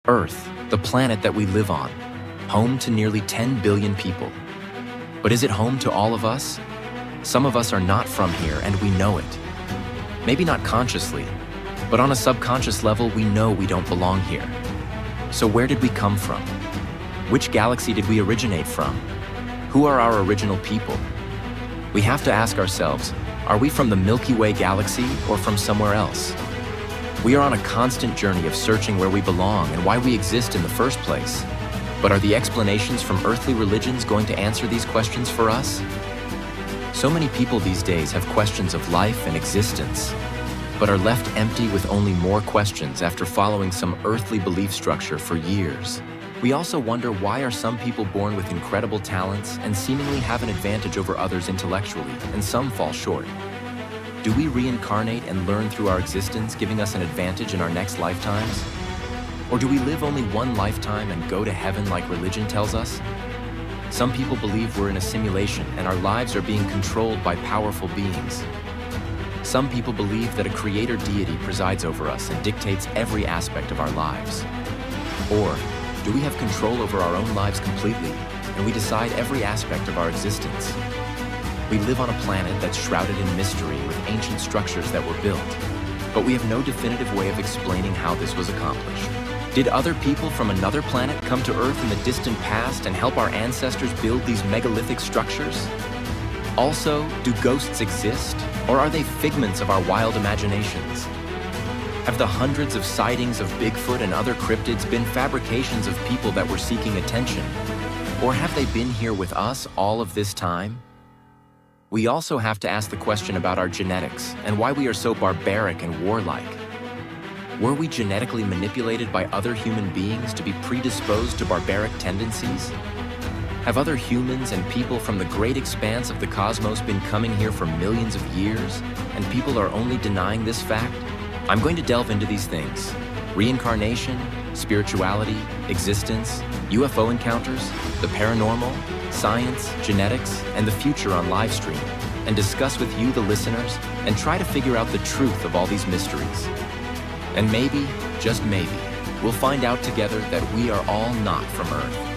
Earth, the planet that we live on, home to nearly 10 billion people. But is it home to all of us? Some of us are not from here and we know it. Maybe not consciously, but on a subconscious level we know we don't belong here. So where did we come from? Which galaxy did we originate from? Who are our original people? We have to ask ourselves, are we from the Milky Way galaxy or from somewhere else? We are on a constant journey of searching where we belong and why we exist in the first place. But are the explanations from earthly religions going to answer these questions for us? So many people these days have questions of life and existence, but are left empty with only more questions after following some earthly belief structure for years. We also wonder, why are some people born with incredible talents and seemingly have an advantage over others intellectually, and some fall short? Do we reincarnate and learn through our existence, giving us an advantage in our next lifetimes? Or do we live only one lifetime and go to heaven like religion tells us? Some people believe we're in a simulation and our lives are being controlled by powerful beings. Some people believe that a creator deity presides over us and dictates every aspect of our lives. Or do we have control over our own lives completely and we decide every aspect of our existence? We live on a planet that's shrouded in mystery with ancient structures that were built, but we have no definitive way of explaining how this was accomplished. Did other people from another planet come to Earth in the distant past and help our ancestors build these megalithic structures? Also, do ghosts exist, or are they figments of our wild imaginations? Have the hundreds of sightings of Bigfoot and other cryptids been fabrications of people that were seeking attention? Or have they been here with us all of this time? We also have to ask the question about our genetics and why we are so barbaric and warlike. Were we genetically manipulated by other human beings to be predisposed to barbaric tendencies? Have other humans and people from the great expanse of the cosmos been coming here for millions of years, and people are only denying this fact? I'm going to delve into these things: reincarnation, spirituality, existence, UFO encounters, the paranormal, science, genetics, and the future on livestream, and discuss with you, the listeners, and try to figure out the truth of all these mysteries. And maybe, just maybe, we'll find out together that we are all not from Earth.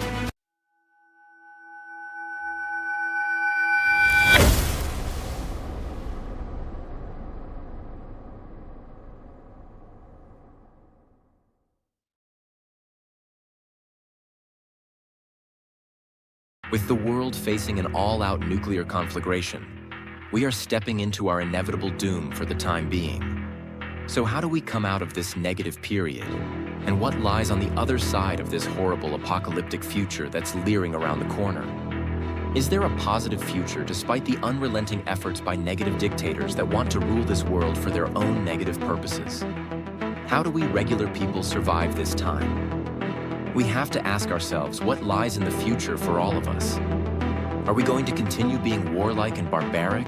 With the world facing an all-out nuclear conflagration, we are stepping into our inevitable doom for the time being. So how do we come out of this negative period? And what lies on the other side of this horrible apocalyptic future that's leering around the corner? Is there a positive future despite the unrelenting efforts by negative dictators that want to rule this world for their own negative purposes? How do we regular people survive this time? We have to ask ourselves, what lies in the future for all of us? Are we going to continue being warlike and barbaric?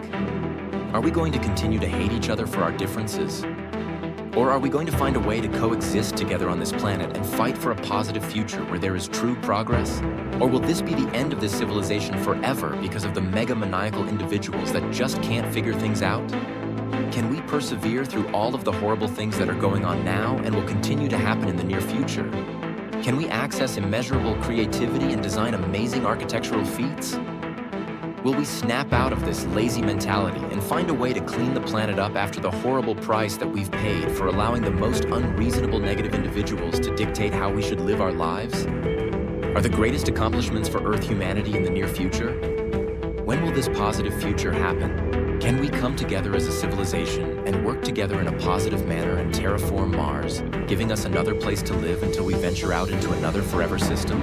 Are we going to continue to hate each other for our differences? Or are we going to find a way to coexist together on this planet and fight for a positive future where there is true progress? Or will this be the end of this civilization forever because of the megamaniacal individuals that just can't figure things out? Can we persevere through all of the horrible things that are going on now and will continue to happen in the near future? Can we access immeasurable creativity and design amazing architectural feats? Will we snap out of this lazy mentality and find a way to clean the planet up after the horrible price that we've paid for allowing the most unreasonable negative individuals to dictate how we should live our lives? Are the greatest accomplishments for Earth humanity in the near future? When will this positive future happen? Can we come together as a civilization and work together in a positive manner and terraform Mars, giving us another place to live until we venture out into another forever system?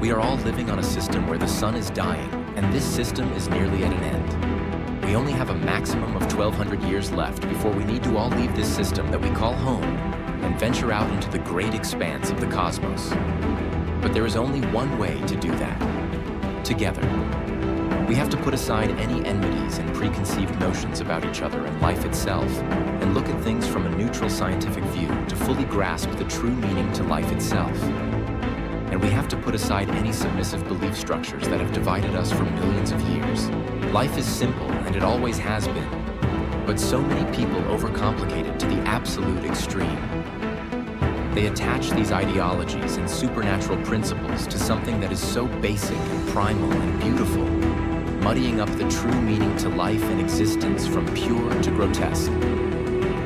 We are all living on a system where the sun is dying, and this system is nearly at an end. We only have a maximum of 1,200 years left before we need to all leave this system that we call home and venture out into the great expanse of the cosmos. But there is only one way to do that: together. We have to put aside any enmities and preconceived notions about each other and life itself, and look at things from a neutral scientific view to fully grasp the true meaning to life itself. And we have to put aside any submissive belief structures that have divided us for millions of years. Life is simple, and it always has been, but so many people overcomplicate it to the absolute extreme. They attach these ideologies and supernatural principles to something that is so basic and primal and beautiful, muddying up the true meaning to life and existence from pure to grotesque.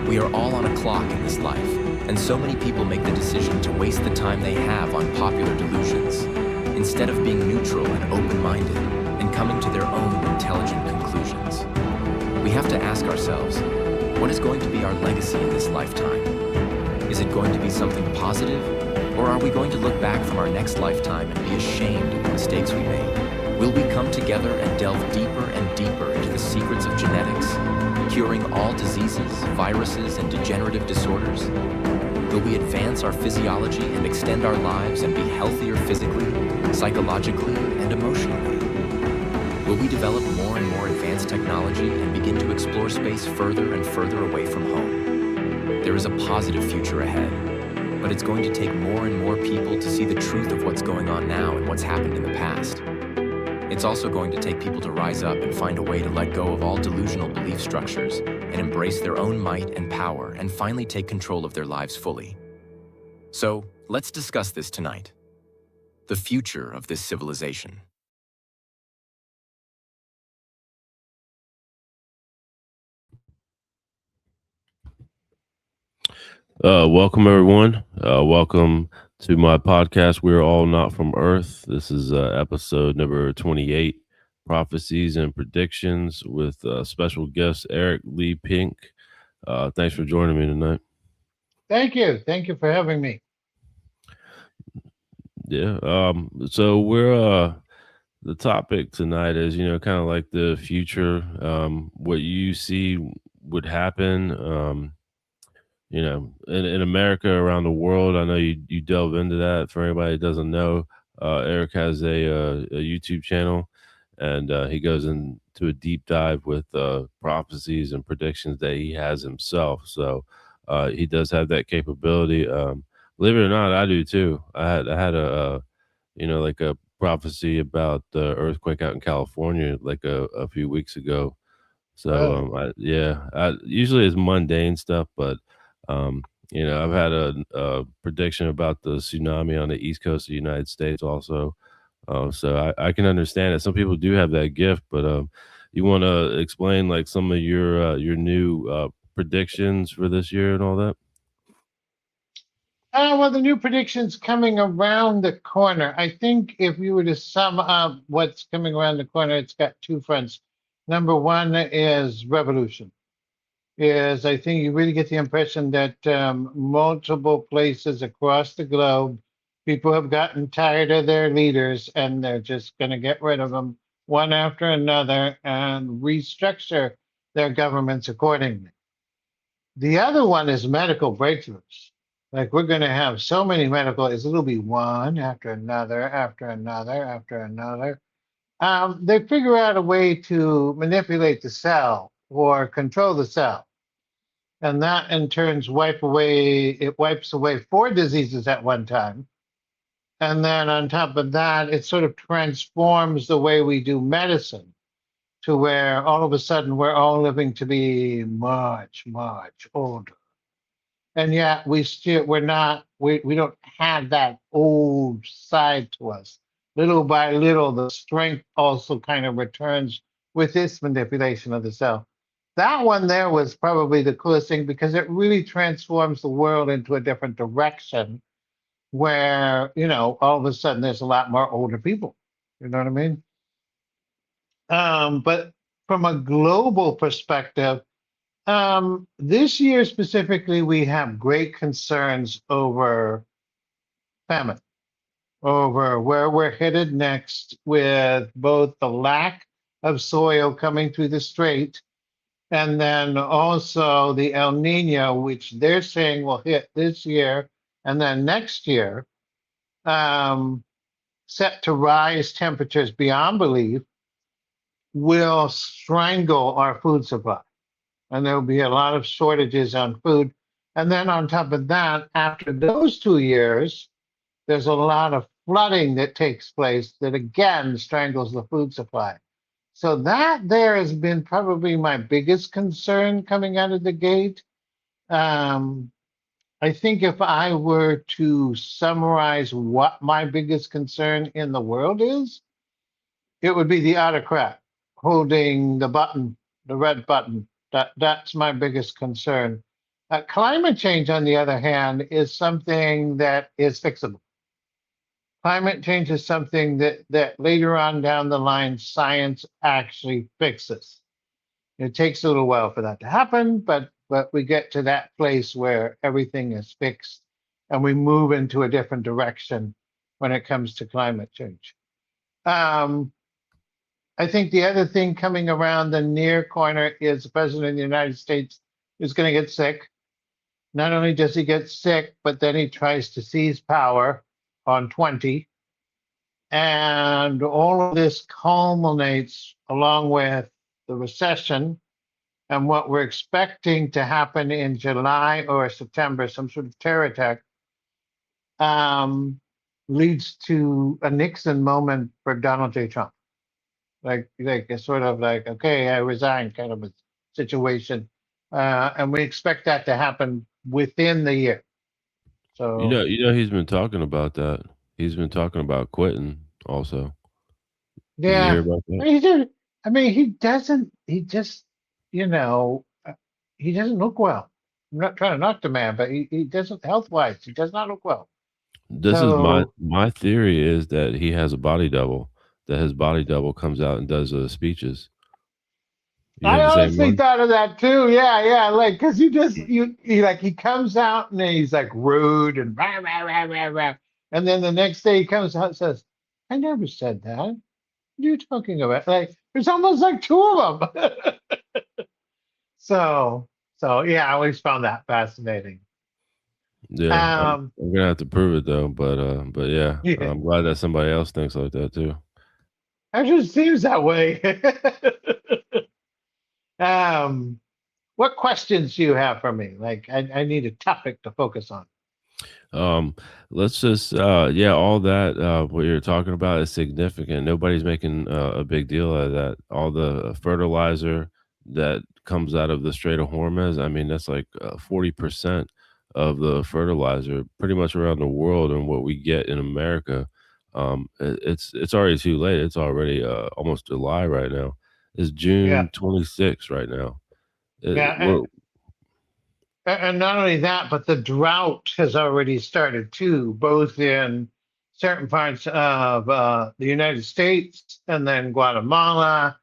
We are all on a clock in this life, and so many people make the decision to waste the time they have on popular delusions, instead of being neutral and open-minded and coming to their own intelligent conclusions. We have to ask ourselves, what is going to be our legacy in this lifetime? Is it going to be something positive, or are we going to look back from our next lifetime and be ashamed of the mistakes we made? Will we come together and delve deeper and deeper into the secrets of genetics, curing all diseases, viruses, and degenerative disorders? Will we advance our physiology and extend our lives and be healthier physically, psychologically, and emotionally? Will we develop more and more advanced technology and begin to explore space further and further away from home? There is a positive future ahead, but it's going to take more and more people to see the truth of what's going on now and what's happened in the past. It's also going to take people to rise up and find a way to let go of all delusional belief structures and embrace their own might and power and finally take control of their lives fully. So, let's discuss this tonight. The future of this civilization. Welcome, everyone. Welcome to my podcast. We're all not from Earth. This is episode number 28, Prophecies and Predictions, with special guest Eric Leigh Pink. Thanks for joining me tonight. Thank you. Thank you for having me. Yeah. So we're the topic tonight is kind of like the future, what you see would happen. In America, around the world. I know you delve into that. For anybody that doesn't know, Eric has a YouTube channel, and he goes into a deep dive with prophecies and predictions that he has himself. So he does have that capability. Believe it or not, I do too. I had like a prophecy about the earthquake out in California like a few weeks ago. So Really? usually it's mundane stuff, but I've had a prediction about the tsunami on the east coast of the United States also. So I can understand it. Some people do have that gift, but you want to explain like some of your new predictions for this year and all that? Well, the new prediction's coming around the corner. I think if you were to sum up what's coming around the corner, it's got two fronts. Number one is revolution. Is I think you really get the impression that multiple places across the globe, people have gotten tired of their leaders and they're just going to get rid of them one after another and restructure their governments accordingly. The other one is medical breakthroughs. Like we're going to have so many medical, it'll be one after another, after another, after another. They figure out a way to manipulate the cell or control the cell. And that in turns it wipes away four diseases at one time. And then on top of that, it sort of transforms the way we do medicine to where all of a sudden we're all living to be much, much older. And yet we don't have that old side to us. Little by little, the strength also kind of returns with this manipulation of the cell. That one there was probably the coolest thing because it really transforms the world into a different direction where, all of a sudden there's a lot more older people. You know what I mean? But from a global perspective, this year specifically, we have great concerns over famine, over where we're headed next with both the lack of soil coming through the strait and then also the El Nino, which they're saying will hit this year and then next year, um, set to rise temperatures beyond belief, will strangle our food supply. And there will be a lot of shortages on food. And then on top of that, after those 2 years, there's a lot of flooding that takes place that again strangles the food supply. So that there has been probably my biggest concern coming out of the gate. Um, I think if I were to summarize what my biggest concern in the world is, it would be the autocrat holding the button, the red button. That's my biggest concern. Climate change, on the other hand, is something that is fixable. Climate change is something that later on down the line, science actually fixes. It takes a little while for that to happen, but we get to that place where everything is fixed and we move into a different direction when it comes to climate change. Um, I think the other thing coming around the near corner is the president of the United States is going to get sick. Not only does he get sick, but then he tries to seize power on 20. And all of this culminates along with the recession and what we're expecting to happen in July or September, some sort of terror attack, leads to a Nixon moment for Donald J. Trump. Like a sort of like, okay, I resign kind of a situation. And we expect that to happen within the year. So he's been talking about that. He's been talking about quitting also. Did you hear yeah, about that? I mean, he doesn't. He just, he doesn't look well. I'm not trying to knock the man, but he doesn't health wise. He does not look well. This is my So my theory is that he has a body double. That his body double comes out and does speeches. You I have the same honestly one? thought of that too. Yeah, yeah. Like, cause you just he like he comes out and he's like rude and rah rah rah rah rah, and then the next day he comes out and says, "I never said that. What are you talking about?" Like, there's almost like two of them. So, so yeah, I always found that fascinating. Yeah, Um, I'm gonna have to prove it though, but yeah, yeah, I'm glad that somebody else thinks like that too. it just seems that way. um, what questions do you have for me? Like, I need a topic to focus on. Um, let's just yeah, all that what you're talking about is significant. Nobody's making a big deal out of that. All the fertilizer that comes out of the Strait of Hormuz, I mean, that's like 40% of the fertilizer pretty much around the world and what we get in America. It's already too late. It's already almost July right now. It's Yeah, June 26th right now. yeah. We're And not only that, but the drought has already started too, both in certain parts of the United States and then Guatemala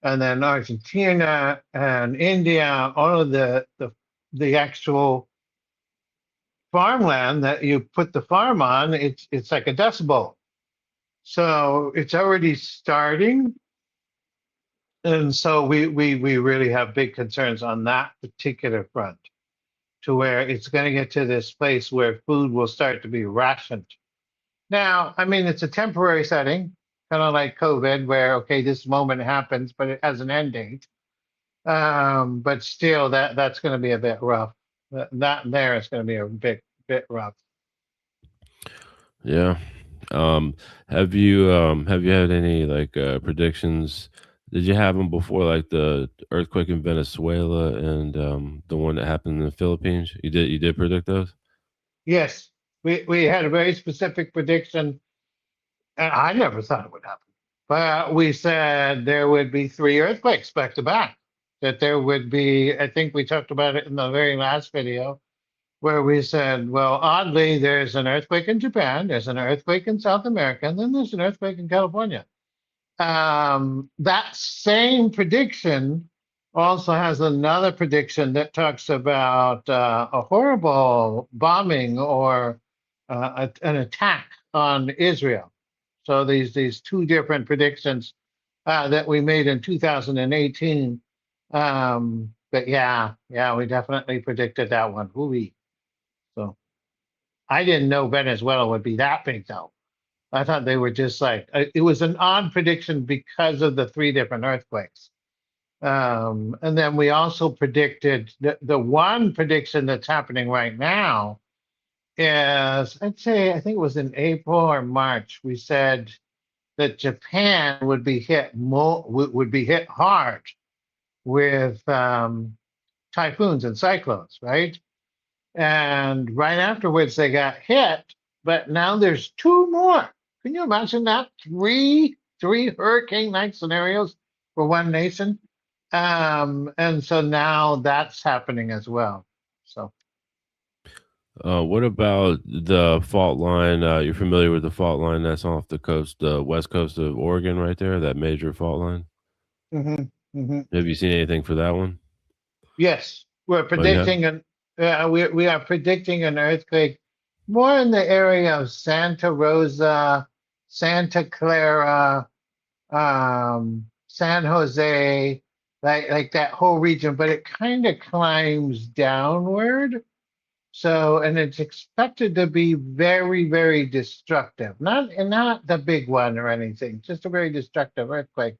and then Argentina and India, all of the actual farmland that you put the farm on, it's like a dust bowl. So it's already starting. And so we really have big concerns on that particular front, to where it's going to get to this place where food will start to be rationed. Now, I mean, it's a temporary setting, kind of like COVID, where, okay, this moment happens, but it has an end date. But still, that's going to be a bit rough. That there is going to be a bit rough. Yeah. Um, have you had any like predictions? Did you have them before, like the earthquake in Venezuela and the one that happened in the Philippines? You did predict those? Yes, we had a very specific prediction, and I never thought it would happen. But we said there would be three earthquakes back to back. That there would be, I think we talked about it in the very last video, where we said, well, oddly, there's an earthquake in Japan, there's an earthquake in South America, and then there's an earthquake in California. That same prediction also has another prediction that talks about a horrible bombing or an attack on Israel. So these two different predictions that we made in 2018. But yeah, we definitely predicted that one. Ooh. So I didn't know Venezuela would be that big though. I thought they were just like it was an odd prediction because of the three different earthquakes. And then we also predicted the one prediction that's happening right now is I think it was in April or March. We said that Japan would be hit would be hit hard with typhoons and cyclones, right? and right afterwards they got hit. But now there's two more. Can you imagine that? Three hurricane-like scenarios for one nation, and so now that's happening as well. So What about the fault line? You're familiar with the fault line that's off the coast, the west coast of Oregon, right there, that major fault line? hmm hmm Have you seen anything for that one? yes, we're Oh, you have? predicting an we are predicting an earthquake more in the area of Santa Rosa, Santa Clara, San Jose, like that whole region, but it kind of climbs downward. So, and it's expected to be very, very destructive. Not the big one or anything, just a very destructive earthquake.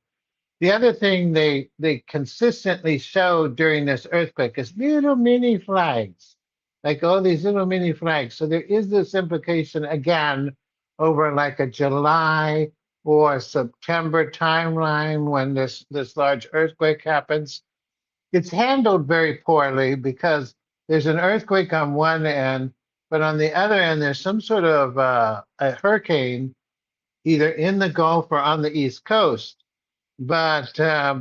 The other thing they consistently show during this earthquake is little mini flags, like all these little mini flags. So there is this implication again over like a July or September timeline when this large earthquake happens. It's handled very poorly because there's an earthquake on one end, but on the other end there's some sort of a hurricane either in the Gulf or on the East Coast. But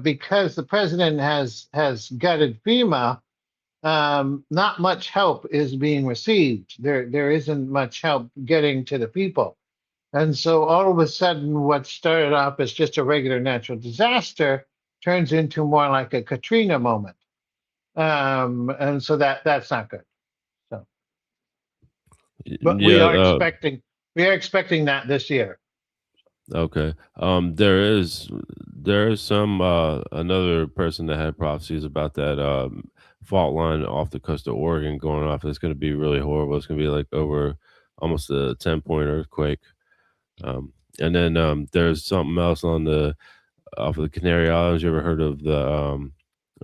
because the president has gutted FEMA, not much help is being received. There isn't much help getting to the people, and so all of a sudden, what started off as just a regular natural disaster turns into more like a Katrina moment, and so that's not good. So, but Yeah. we are expecting that this year. Okay. There is some another person that had prophecies about that fault line off the coast of Oregon going off. It's going to be really horrible. It's going to be like over almost a 10-point earthquake. And then there's something else on the off of the Canary Islands. You ever heard of the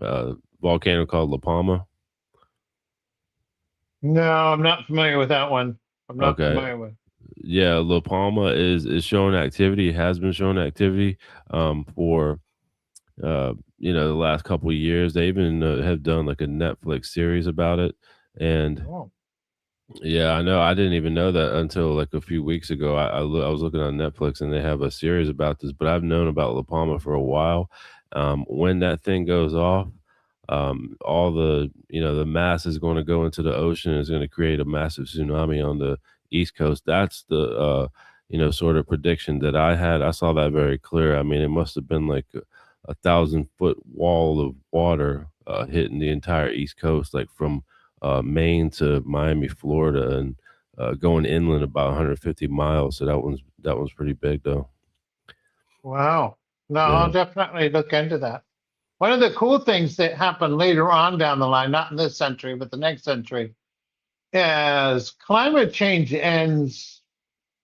uh, volcano called La Palma? No, I'm not familiar with that one. I'm not Okay. familiar with. Yeah, La Palma is showing activity. Has been showing activity for the last couple of years. They even have done like a Netflix series about it. And Oh, yeah, I know. I didn't even know that until like a few weeks ago. I was looking on Netflix and they have a series about this, but I've known about La Palma for a while. When that thing goes off, all the mass is going to go into the ocean and is going to create a massive tsunami on the East Coast. That's the sort of prediction that I had. I saw that very clear. I mean, it must have been like a 1,000-foot wall of water hitting the entire East Coast, like from Maine to Miami, Florida, and going inland about 150 miles. So that one's pretty big, though. wow. No, Yeah. I'll definitely look into that. One of the cool things that happened later on down the line, not in this century, but the next century, is climate change ends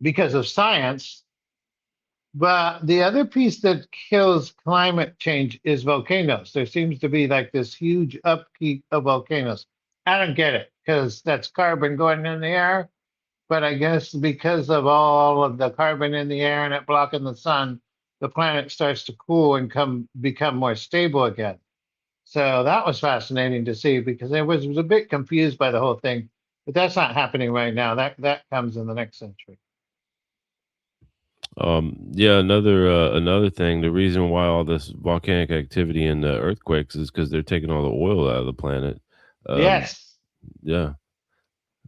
because of science. But the other piece that kills climate change is volcanoes. There seems to be like this huge upkeep of volcanoes. I don't get it because that's carbon going in the air. But I guess because of all of the carbon in the air and it blocking the sun, the planet starts to cool and become more stable again. So that was fascinating to see because I was a bit confused by the whole thing, but that's not happening right now. That comes in the next century. Yeah, another thing, the reason why all this volcanic activity and the earthquakes is because they're taking all the oil out of the planet. Um, Yes, yeah,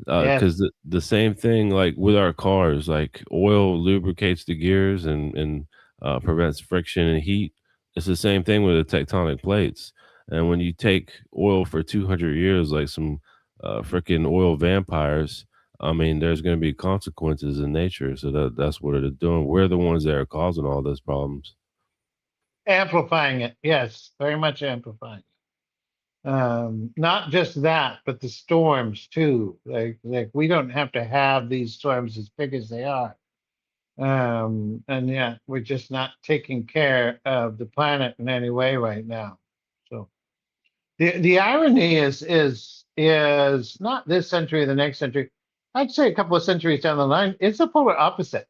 yes. because the same thing like with our cars, like oil lubricates the gears and prevents friction and heat. It's the same thing with the tectonic plates. And when you take oil for 200 years, like some freaking oil vampires, I mean, there's going to be consequences in nature. So that's what it is doing. We're the ones that are causing all those problems. Amplifying it. Yes, very much amplifying. Not just that, but the storms too. Like we don't have to have these storms as big as they are. And yeah, we're just not taking care of the planet in any way right now. So the irony is not this century or the next century. I'd say a couple of centuries down the line, it's the polar opposite.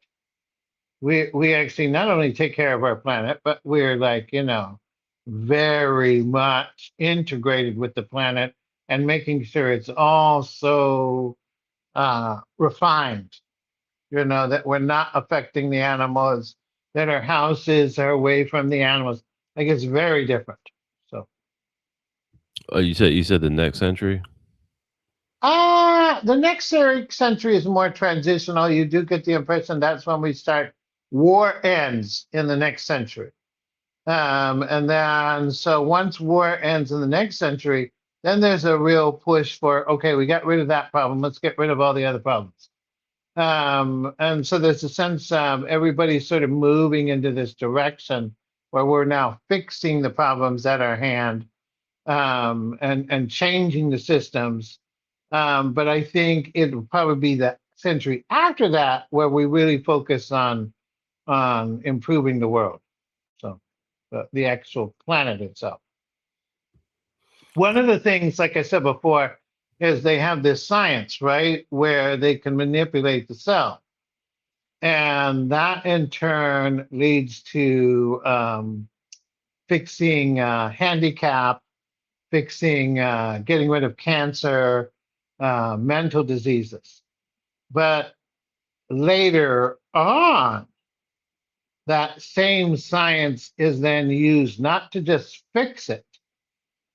We actually not only take care of our planet, but we're like, very much integrated with the planet and making sure it's all so refined, that we're not affecting the animals, that our houses are away from the animals. Like it's very different. So, Oh, you said the next century. the next century is more transitional. You do get the impression that's when we start. War ends in the next century. And then, so once war ends in the next century, then there's a real push for, okay, we got rid of that problem. Let's get rid of all the other problems. And so there's a sense everybody's sort of moving into this direction where we're now fixing the problems at our hand, and changing the systems. But I think it will probably be the century after that where we really focus on improving the world. So the actual planet itself. One of the things, like I said before, is they have this science, right, where they can manipulate the cell. And that in turn leads to fixing handicap, fixing, getting rid of cancer, mental diseases. But later on, that same science is then used not to just fix it,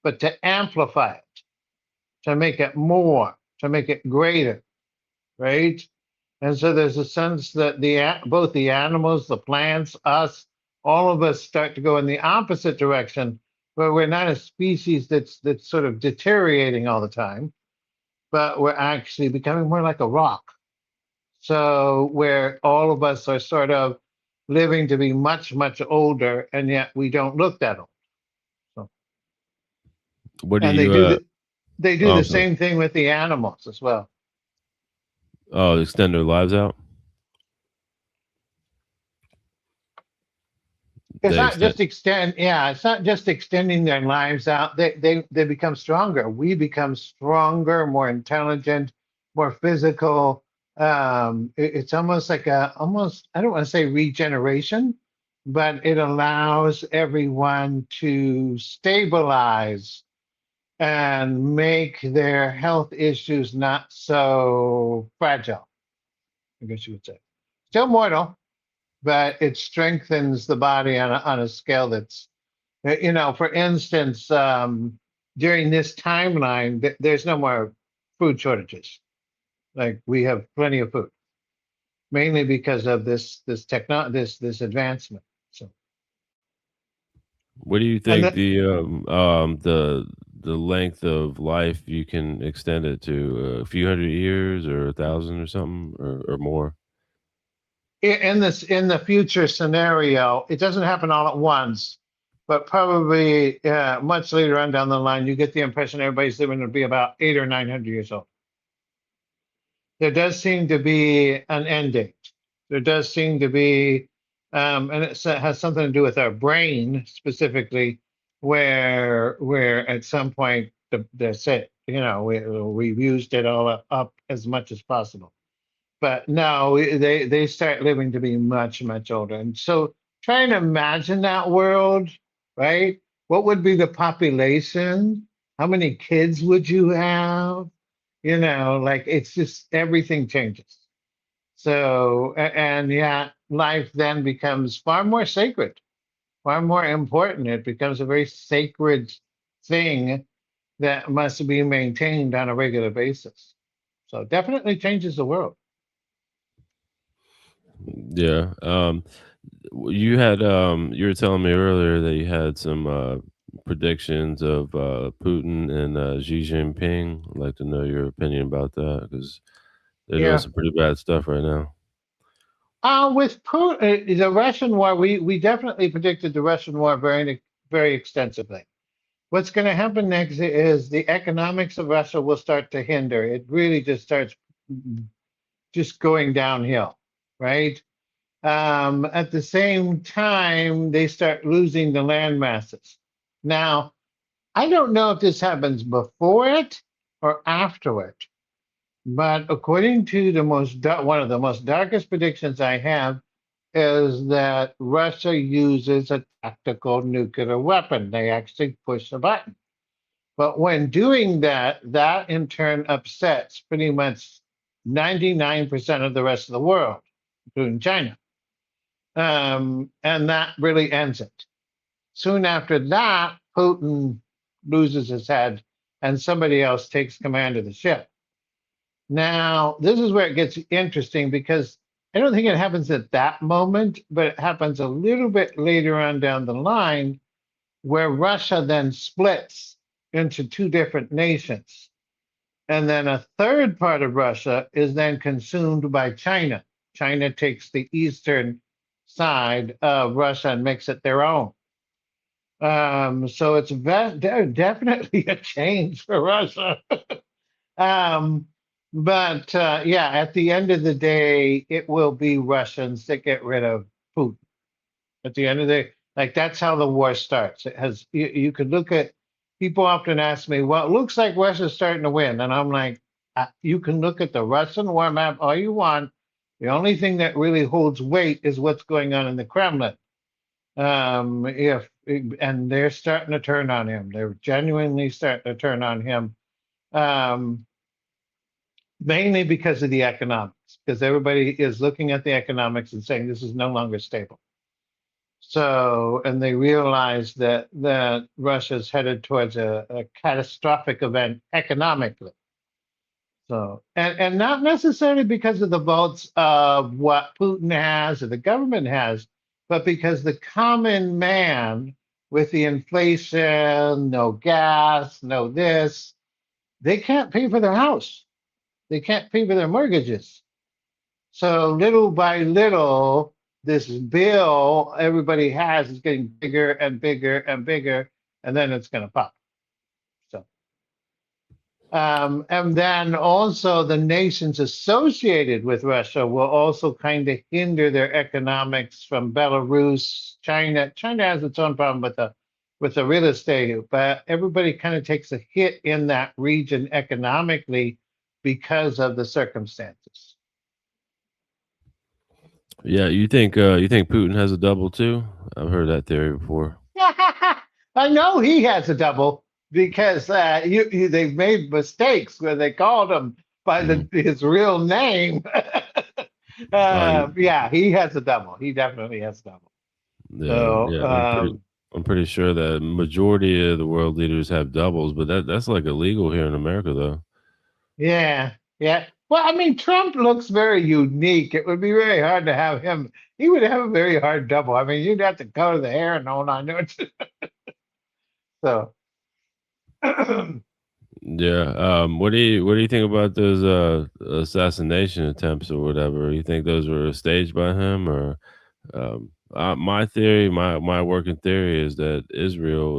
but to amplify it, to make it more, to make it greater, right? And so there's a sense that both the animals, the plants, us, all of us start to go in the opposite direction, where we're not a species that's sort of deteriorating all the time, but we're actually becoming more like a rock. So where all of us are sort of living to be much, much older, and yet we don't look that old. So, What do and they you? do they do Oh, the I'm sorry. same thing with the animals as well. Oh, extend their lives out. It's They not extend. just yeah, it's not just extending their lives out. They become stronger. We become stronger, more intelligent, more physical. It's almost like almost, I don't want to say regeneration, but it allows everyone to stabilize and make their health issues not so fragile, I guess you would say. Still mortal, but it strengthens the body on a scale that's, for instance, during this timeline, there's no more food shortages. Like we have plenty of food, mainly because of this advancement. So, What do you and think the length of life you can extend it to? A few hundred years, or 1,000, or something, or more? in the future scenario, it doesn't happen all at once, but probably much later on down the line, you get the impression everybody's living to be about 800 or 900 years old. There does seem to be an end date. There does seem to be, and it has something to do with our brain specifically, where at some point that's it. We've used it all up as much as possible. But no, they start living to be much, much older. And so trying to imagine that world, right? What would be the population? How many kids would you have? Like it's just everything changes. So, and yeah, life then becomes far more sacred, far more important. It becomes a very sacred thing that must be maintained on a regular basis. So definitely changes the world. Yeah. You were telling me earlier that you had some predictions of Putin and Xi Jinping. I'd like to know your opinion about that, because they're doing Yeah. some pretty bad stuff right now. With Putin, the Russian war, we definitely predicted the Russian war very, very extensively. What's going to happen next is the economics of Russia will start to hinder. It really just starts just going downhill, right? At the same time, they start losing the land masses. Now, I don't know if this happens before it or after it, but according to one of the most darkest predictions I have is that Russia uses a tactical nuclear weapon. They actually push a button. But when doing that, that in turn upsets pretty much 99% of the rest of the world, including China. And that really ends it. Soon after that, Putin loses his head and somebody else takes command of the ship. Now, this is where it gets interesting because I don't think it happens at that moment, but it happens a little bit later on down the line where Russia then splits into two different nations. And then a third part of Russia is then consumed by China. China takes the eastern side of Russia and makes it their own. So it's definitely a change for Russia. um, but yeah, at the end of the day, it will be Russians that get rid of Putin. At the end of the day, like that's how the war starts. It has you could look at people often ask me, well, it looks like Russia's starting to win. And I'm like, you can look at the Russian war map all you want. The only thing that really holds weight is what's going on in the Kremlin. If and they're starting to turn on him. They're genuinely starting to turn on him. Mainly because of the economics, because everybody is looking at the economics and saying this is no longer stable. So, and they realize that Russia's headed towards a catastrophic event economically. So, and not necessarily because of the votes of what Putin has or the government has, but because the common man with the inflation, no gas, no this, they can't pay for their house. They can't pay for their mortgages. So little by little, this bill everybody has is getting bigger and bigger and bigger, and then it's going to pop. So, and then also the nations associated with Russia will also kind of hinder their economics from Belarus, China. China has its own problem with the real estate, but everybody kind of takes a hit in that region economically because of the circumstances. Yeah, you think Putin has a double too? I've heard that theory before. I know he has a double because they've made mistakes where they called him by his real name. Yeah, he has a double. He definitely has a double. Yeah, So yeah. I'm pretty sure that majority of the world leaders have doubles, but that's like illegal here in America, though. yeah, yeah. Well, I mean, Trump looks very unique. It would be very hard to have him. He would have a very hard double. I mean, you'd have to color the hair and all nine yards. So. Yeah. What do you think about those assassination attempts or whatever? You think those were staged by him, or my theory, my working theory is that Israel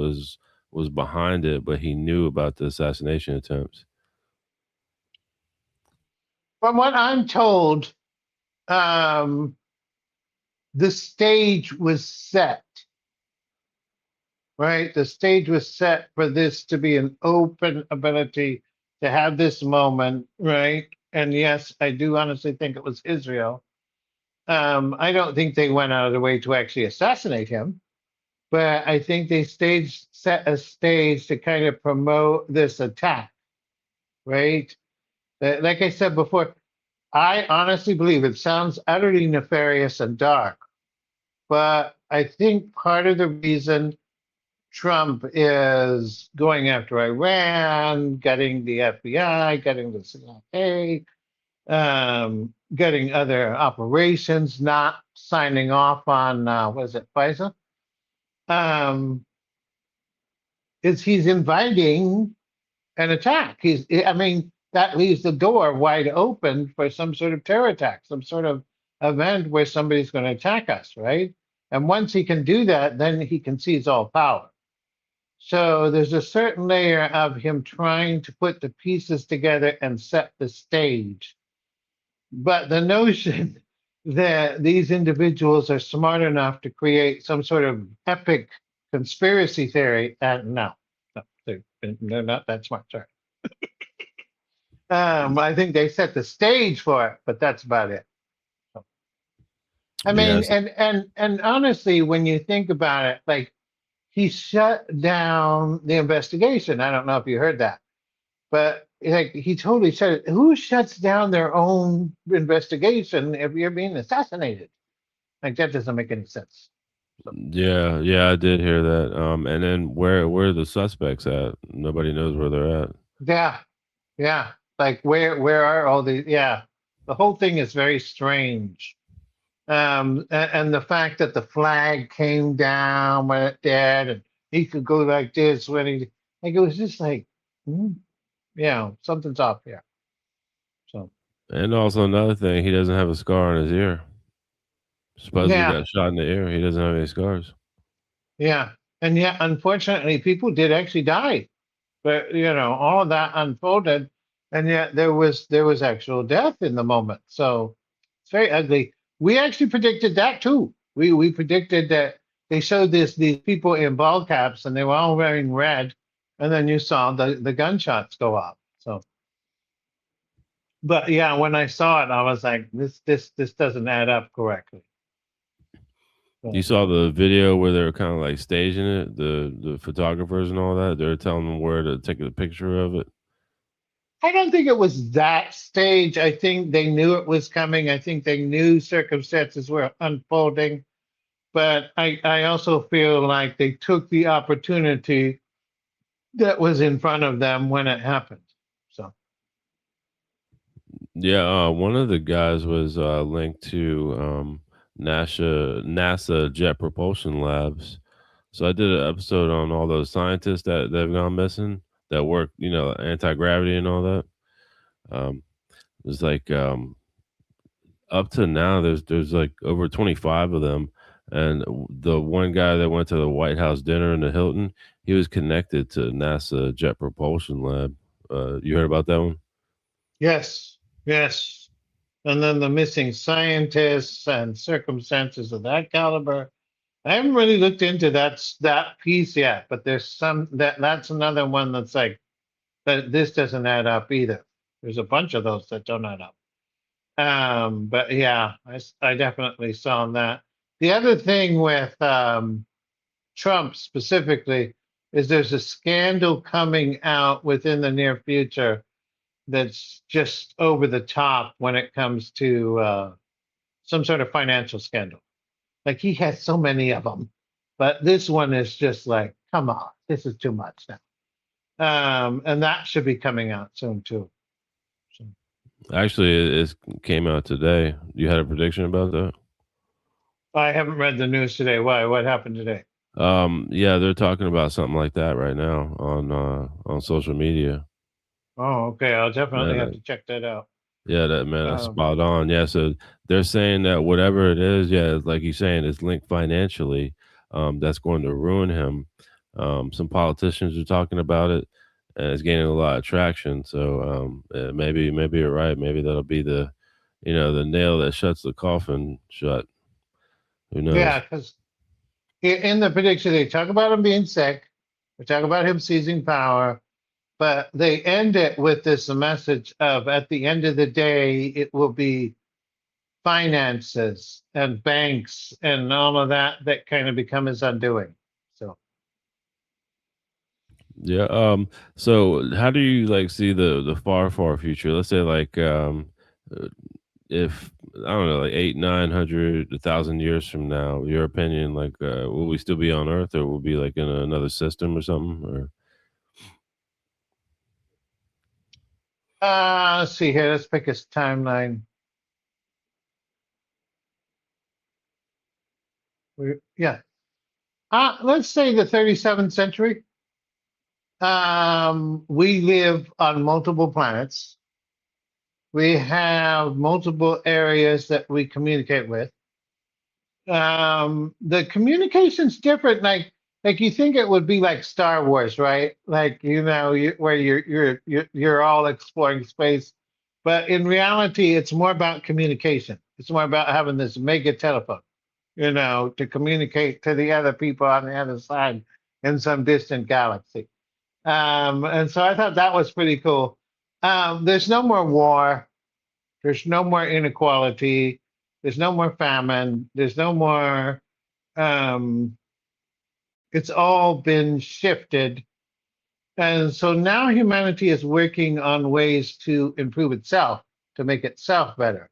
was behind it, but he knew about the assassination attempts. From what I'm told, um, the stage was set, right? The stage was set for this to be an open ability to have this moment, right? And yes, I do honestly think it was Israel. I don't think they went out of their way to actually assassinate him, but I think they set a stage to kind of promote this attack, right? Like I said before, I honestly believe it sounds utterly nefarious and dark, but I think part of the reason Trump is going after Iran, getting the FBI, getting the CIA, getting other operations, not signing off on what is it, FISA, is he's inviting an attack. I mean, that leaves the door wide open for some sort of terror attack, some sort of event where somebody's going to attack us, right? And once he can do that, then he can seize all power. So there's a certain layer of him trying to put the pieces together and set the stage. But the notion that these individuals are smart enough to create some sort of epic conspiracy theory, no, they're not that smart, sorry. I think they set the stage for it, but that's about it. I mean, Yes. and honestly, when you think about it, like he shut down the investigation. I don't know if you heard that, but like he totally shut it. Who shuts down their own investigation if you're being assassinated? Like that doesn't make any sense. So Yeah, yeah, I did hear that. And then where are the suspects at? Nobody knows where they're at. yeah, yeah. Like where are all the yeah? The whole thing is very strange. And the fact that the flag came down when it did, and he could go like this when he like it was just like, hmm, something's off here. So And also another thing, he doesn't have a scar on his ear. Supposedly yeah, got shot in the ear. He doesn't have any scars. yeah, and yeah, unfortunately, people did actually die. But all of that unfolded, and yet there was actual death in the moment. So it's very ugly. We actually predicted that too. We predicted that they showed these people in ball caps and they were all wearing red, and then you saw the gunshots go off. So, but yeah, when I saw it, I was like, this doesn't add up correctly. You So, saw the video where they were kind of like staging it, the photographers and all that. They were telling them where to take a picture of it. I don't think it was that stage. I think they knew it was coming. I think they knew circumstances were unfolding. But I also feel like they took the opportunity that was in front of them when it happened. So, Yeah, one of the guys was linked to NASA Jet Propulsion Labs. So I did an episode on all those scientists that have gone missing that work, anti gravity and all that. Um, there's like up to now, there's like over 25 of them, and the one guy that went to the White House dinner in the Hilton, he was connected to NASA Jet Propulsion Lab. You heard about that one? yes, yes. And then the missing scientists and circumstances of that caliber. I haven't really looked into that piece yet, but there's some that's another one that's like that this doesn't add up either. There's a bunch of those that don't add up. But yeah, I definitely saw that. The other thing with Trump specifically is there's a scandal coming out within the near future that's just over the top when it comes to some sort of financial scandal. Like he has so many of them, but this one is just like, come on, this is too much now. And that should be coming out soon too. So, Actually, it came out today. You had a prediction about that? I haven't read the news today. Why? What happened today? Yeah, they're talking about something like that right now on social media. Oh, okay. I'll definitely And have to check that out. yeah, that man, that's Um, spot on. Yeah, so they're saying that whatever it is, yeah, like you're saying, it's linked financially. That's going to ruin him. Some politicians are talking about it, and it's gaining a lot of traction. So maybe you're right. Maybe that'll be the nail that shuts the coffin shut. Who yeah, knows? because in the prediction, they talk about him being sick, they talk about him seizing power, but they end it with this message of at the end of the day, it will be finances and banks and all of that kind of become his undoing. So, Yeah. So how do you like see the far future? Let's say like uh, if I don't know, like 800, 900, 1,000 years from now, your opinion, like, will we still be on Earth, or will we be like in another system or something? Or let's see here. Let's pick his timeline. Yeah. Let's say the 37th century. We live on multiple planets. We have multiple areas that we communicate with. The communication's different. Like you think it would be like Star Wars, right? Like where you're all exploring space, but in reality, it's more about communication. It's more about having this mega telephone, to communicate to the other people on the other side in some distant galaxy. And so I thought that was pretty cool. There's no more war. There's no more inequality. There's no more famine. There's no more um, It's all been shifted. And so now humanity is working on ways to improve itself, to make itself better,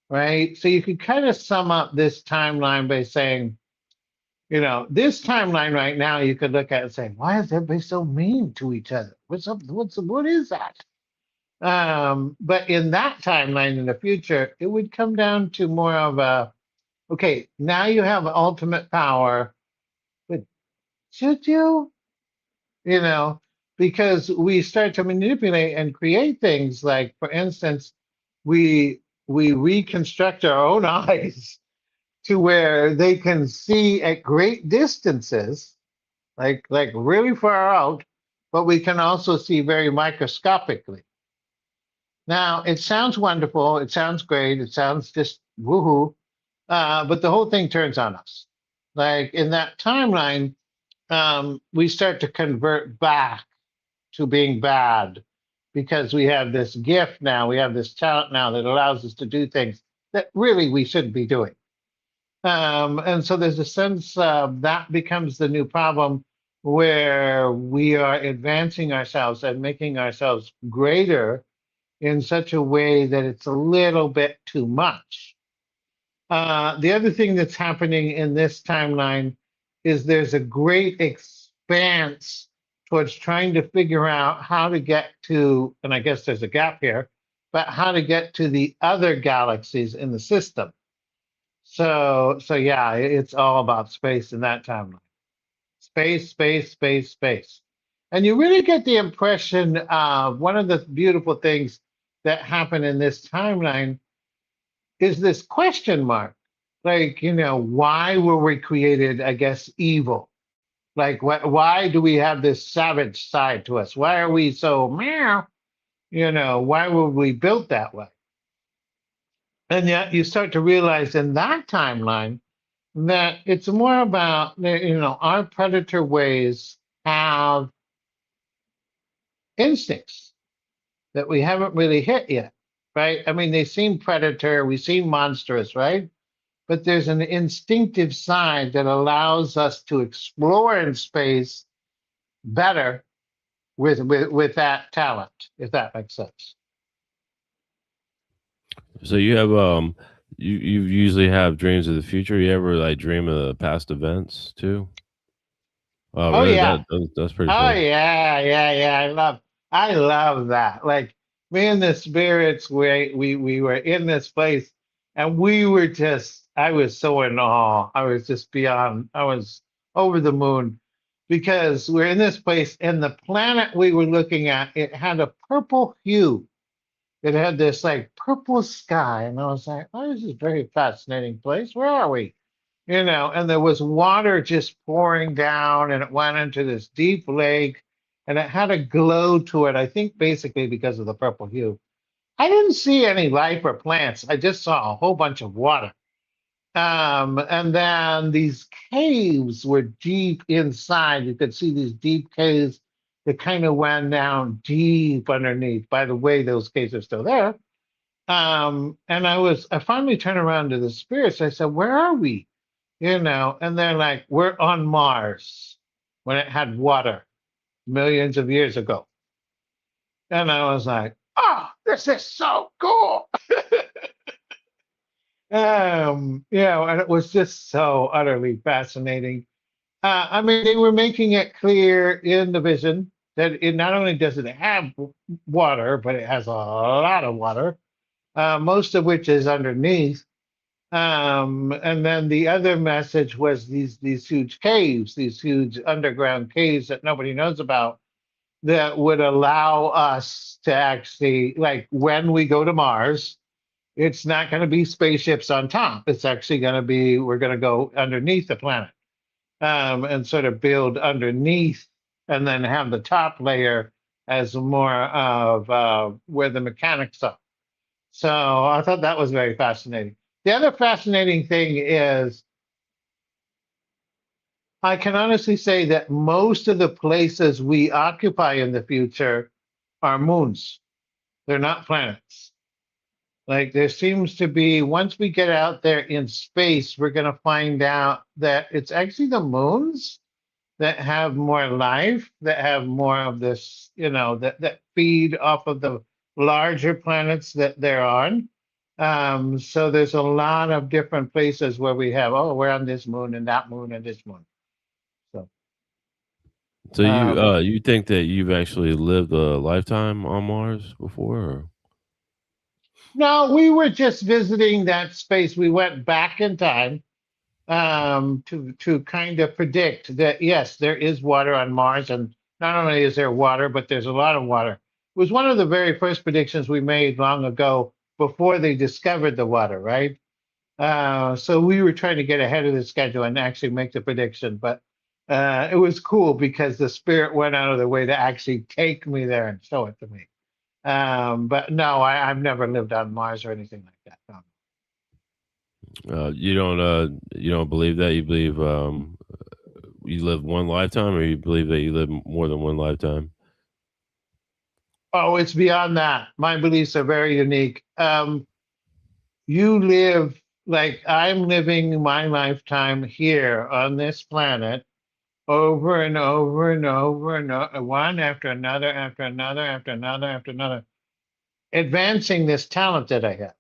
right? So you could kind of sum up this timeline by saying, this timeline right now, you could look at it and say, why is everybody so mean to each other? What's up? What is that? But in that timeline in the future, it would come down to more of a, okay, now you have ultimate power, but should you? You know, because we start to manipulate and create things like, for instance, we reconstruct our own eyes to where they can see at great distances, like really far out, but we can also see very microscopically. Now, it sounds wonderful, it sounds great, it sounds just woohoo, but the whole thing turns on us. Like in that timeline, we start to convert back to being bad because we have this gift now, we have this talent now that allows us to do things that really we shouldn't be doing. And so there's a sense that becomes the new problem where we are advancing ourselves and making ourselves greater in such a way that it's a little bit too much. The other thing that's happening in this timeline is there's a great expanse towards trying to figure out how to get to, and I guess there's a gap here, but how to get to the other galaxies in the system. So yeah, it's all about space in that timeline. Space, space, space, space. And you really get the impression one of the beautiful things that happen in this timeline is this question mark. Like, why were we created, I guess, evil? Like, why do we have this savage side to us? Why are we so meow? Why were we built that way? And yet you start to realize in that timeline that it's more about, our predator ways have instincts that we haven't really hit yet, right? I mean, they seem predator, we seem monstrous, right? But there's an instinctive side that allows us to explore in space better with that talent, if that makes sense. So you have you usually have dreams of the future. You ever like dream of the past events too? Oh, Oh really? yeah. That's pretty Oh cool. yeah, yeah, yeah. I love that. Like me and the spirits, we were in this place, and we were just. I was so in awe. I was just beyond. I was over the moon because we're in this place, and the planet we were looking at, it had a purple hue. It had this like purple sky, and I was like, "Oh, this is a very fascinating place. Where are we?" And there was water just pouring down, and it went into this deep lake, and it had a glow to it. I think basically because of the purple hue. I didn't see any life or plants. I just saw a whole bunch of water. And then these caves were deep inside. You could see these deep caves that kind of went down deep underneath. By the way, those caves are still there. And I finally turned around to the spirits. I said, "Where are we?" And they're like, "We're on Mars when it had water millions of years ago." And I was like, "Oh, this is so cool." And it was just so utterly fascinating. I mean, they were making it clear in the vision that it not only does it have water, but it has a lot of water, most of which is underneath. And then the other message was these huge caves, these huge underground caves that nobody knows about that would allow us to actually, like when we go to Mars, it's not going to be spaceships on top. It's actually going to be, we're going to go underneath the planet and sort of build underneath and then have the top layer as more of where the mechanics are. So I thought that was very fascinating. The other fascinating thing is I can honestly say that most of the places we occupy in the future are moons. They're not planets. Like there seems to be, once we get out there in space, we're going to find out that it's actually the moons that have more life, that have more of this, that feed off of the larger planets that they're on. So there's a lot of different places where we have, oh, we're on this moon and that moon and this moon. So So um, you think that you've actually lived a lifetime on Mars before? Or? no, we were just visiting that space. We went back in time to kind of predict that yes, there is water on Mars, and not only is there water, but there's a lot of water. It was one of the very first predictions we made long ago before they discovered the water, right? So we were trying to get ahead of the schedule and actually make the prediction, but it was cool because the spirit went out of the way to actually take me there and show it to me. But no, I've never lived on Mars or anything like that. No. You don't believe that? You believe you live one lifetime, or you believe that you live more than one lifetime? Oh, it's beyond that. My beliefs are very unique. You live like I'm living my lifetime here on this planet over and over and over and one after another, after another, after another, after another, advancing this talent that I have,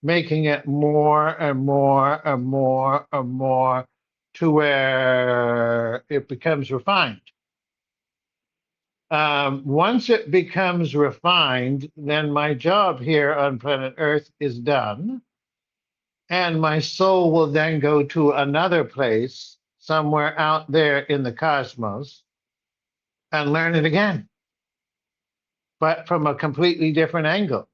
making it more and more and more and more to where it becomes refined. Once it becomes refined, then my job here on planet Earth is done. And my soul will then go to another place somewhere out there in the cosmos and learn it again, but from a completely different angle.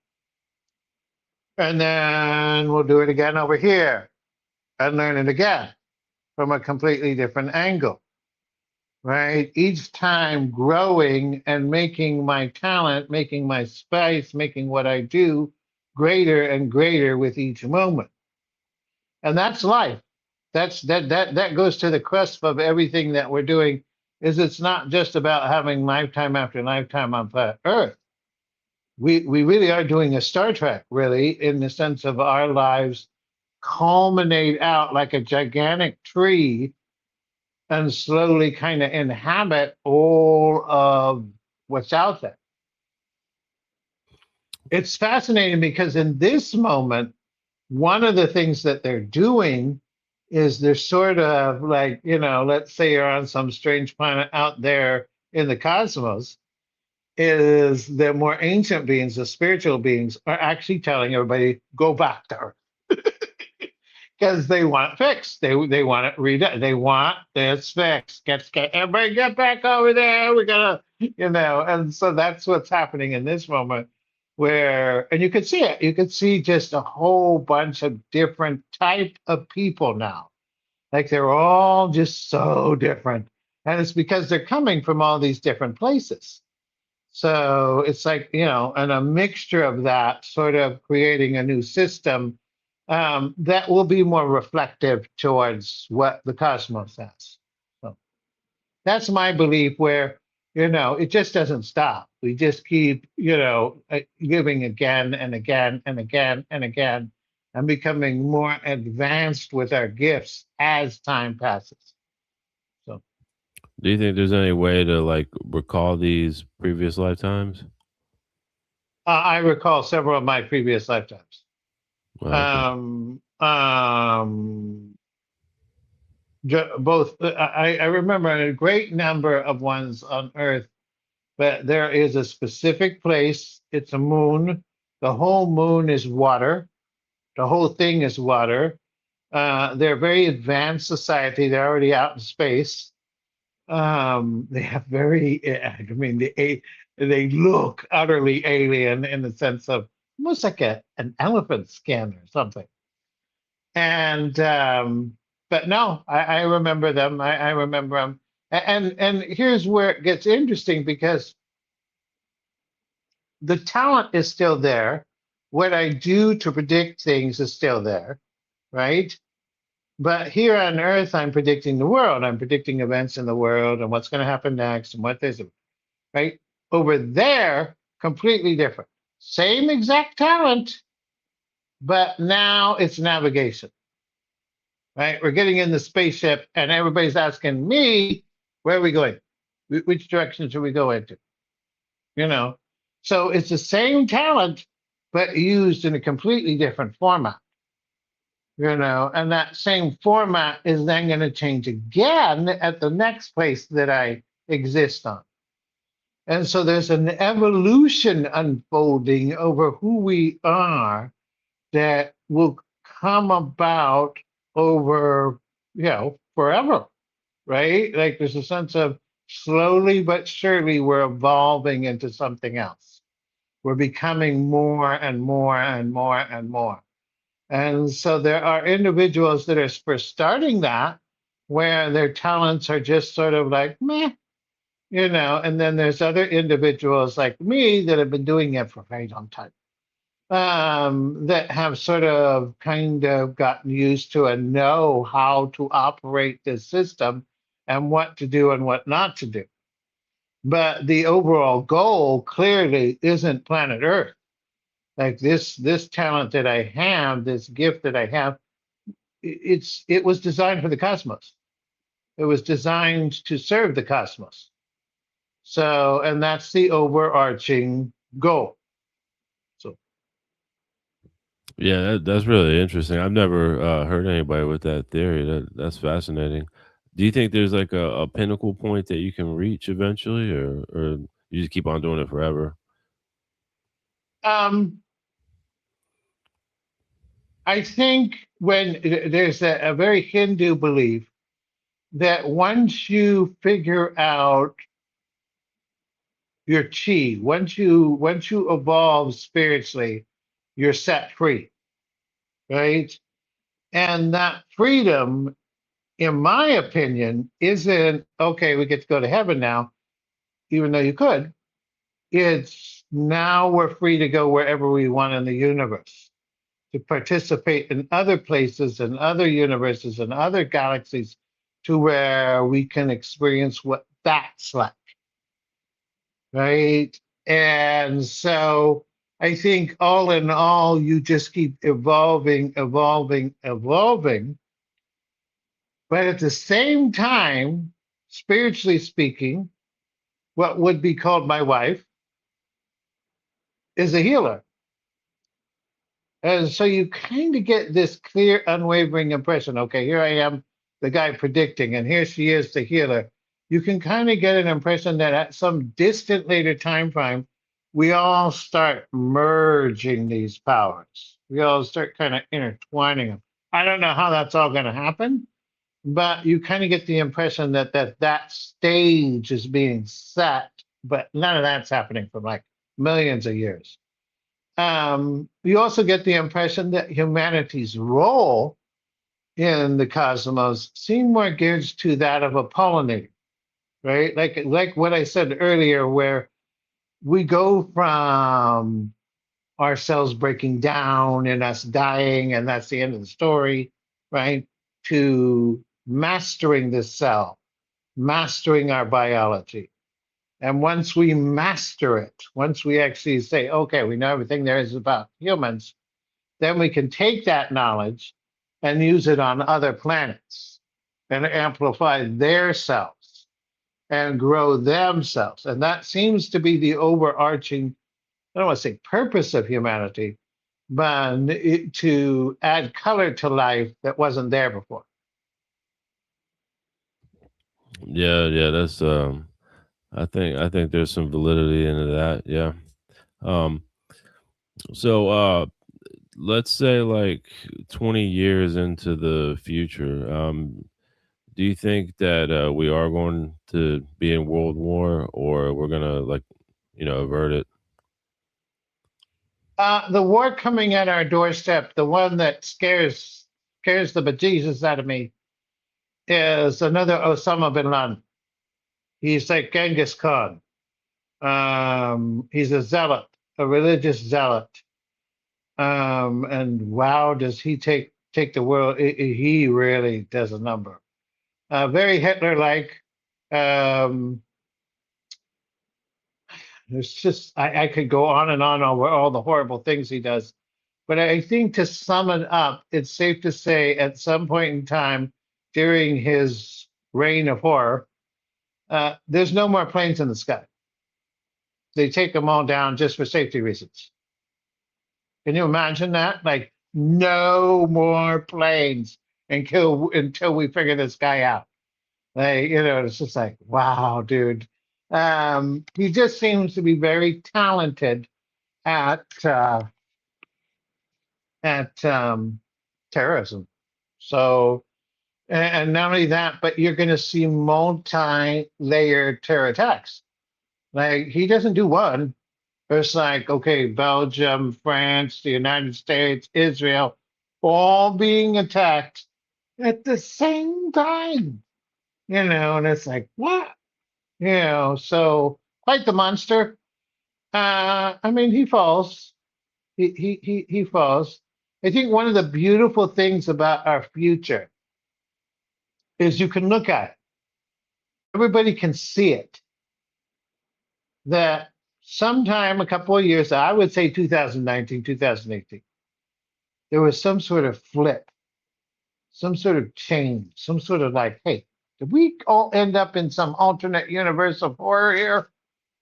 And then we'll do it again over here and learn it again from a completely different angle, right? Each time growing and making my talent, making my space, making what I do greater and greater with each moment. And that's life. That goes to the cusp of everything that we're doing. Is it's not just about having lifetime after lifetime on planet Earth. We really are doing a Star Trek, really, in the sense of our lives culminate out like a gigantic tree and slowly kind of inhabit all of what's out there. It's fascinating because in this moment, one of the things that they're doing is they're sort of like, let's say you're on some strange planet out there in the cosmos, is the more ancient beings, the spiritual beings, are actually telling everybody, go back to Earth. Because they want it fixed. They want it redone. They want this fixed. Get everybody get back over there. We gotta, and so that's what's happening in this moment and you could see it. You could see just a whole bunch of different type of people now. Like they're all just so different. And it's because they're coming from all these different places. So it's like, and a mixture of that sort of creating a new system that will be more reflective towards what the cosmos has. So that's my belief where, it just doesn't stop. We just keep, giving again and again and again and again and becoming more advanced with our gifts as time passes. So Do you think there's any way to like recall these previous lifetimes? I recall several of my previous lifetimes. Oh, okay. Um, both, I remember a great number of ones on Earth, but there is a specific place. It's a moon. The whole moon is water. The whole thing is water. They're a very advanced society. They're already out in space. They have I mean, they look utterly alien in the sense of almost like an elephant skin or something. And but no, I remember them. I remember them. And here's where it gets interesting because the talent is still there. What I do to predict things is still there, right? But here on Earth, I'm predicting the world. I'm predicting events in the world and what's going to happen next and what there's, right? Over there, completely different. Same exact talent, but now it's navigation. right? We're getting in the spaceship, and everybody's asking me, where are we going? Which direction should we go into? You know, so it's the same talent, but used in a completely different format. And that same format is then going to change again at the next place that I exist on. And so there's an evolution unfolding over who we are that will come about over, forever, right? Like there's a sense of slowly but surely we're evolving into something else. We're becoming more and more and more and more. And so there are individuals that are starting that where their talents are just sort of like, meh, and then there's other individuals like me that have been doing it for a very long time, that have sort of kind of gotten used to and know how to operate this system and what to do and what not to do. But the overall goal clearly isn't planet Earth. Like this talent that I have, this gift that I have, it was designed for the cosmos. It was designed to serve the cosmos. So, and that's the overarching goal. So, Yeah, that's really interesting. I've never heard anybody with that theory. That's fascinating. Do you think there's like a pinnacle point that you can reach eventually, or you just keep on doing it forever? um, I think when there's a very Hindu belief that once you figure out your chi, once you evolve spiritually, you're set free, right? And that freedom, in my opinion, isn't okay. We get to go to heaven now, even though you could. It's now we're free to go wherever we want in the universe, to participate in other places and other universes and other galaxies to where we can experience what that's like, right? And so I think all in all, you just keep evolving, evolving, evolving. But at the same time, spiritually speaking, what would be called my wife is a healer. And so you kind of get this clear, unwavering impression. Okay, here I am, the guy predicting, and here she is, the healer. You can kind of get an impression that at some distant later time frame, we all start merging these powers. We all start kind of intertwining them. I don't know how that's all going to happen, but you kind of get the impression that stage is being set, but none of that's happening for like millions of years. You also get the impression that humanity's role in the cosmos seemed more geared to that of a pollinator, right? Like what I said earlier, where we go from our cells breaking down and us dying, and that's the end of the story, right? To mastering the cell, mastering our biology. And once we master it, once we actually say, okay, we know everything there is about humans, then we can take that knowledge and use it on other planets and amplify their cells and grow themselves. And that seems to be the overarching, I don't want to say purpose of humanity, but to add color to life that wasn't there before. Yeah, yeah, that's I think there's some validity into that. Yeah. Um so let's say like 20 years into the future, do you think that we are going to be in world war, or we're going to like, avert it? The war coming at our doorstep, the one that scares the bejesus out of me, is another Osama bin Laden. He's like Genghis Khan. He's a zealot, a religious zealot. And wow, does he take the world? He really does a number. Very Hitler-like. Um, there's just I could go on and on over all the horrible things he does, But I think to sum it up, it's safe to say at some point in time during his reign of horror, there's no more planes in the sky. They take them all down just for safety reasons. Can you imagine that? Like, no more planes until we figure this guy out. Like, it's just like, wow, dude. He just seems to be very talented at terrorism. So, and not only that, but you're going to see multi-layered terror attacks. Like, he doesn't do one. It's like, okay, Belgium, France, the United States, Israel, all being attacked at the same time. And it's like, what? So quite the monster. I mean, he falls. He falls. I think one of the beautiful things about our future is you can look at it. Everybody can see it. That sometime a couple of years, I would say 2019, 2018, there was some sort of flip, some sort of change, some sort of like, hey, did we all end up in some alternate universe of horror here?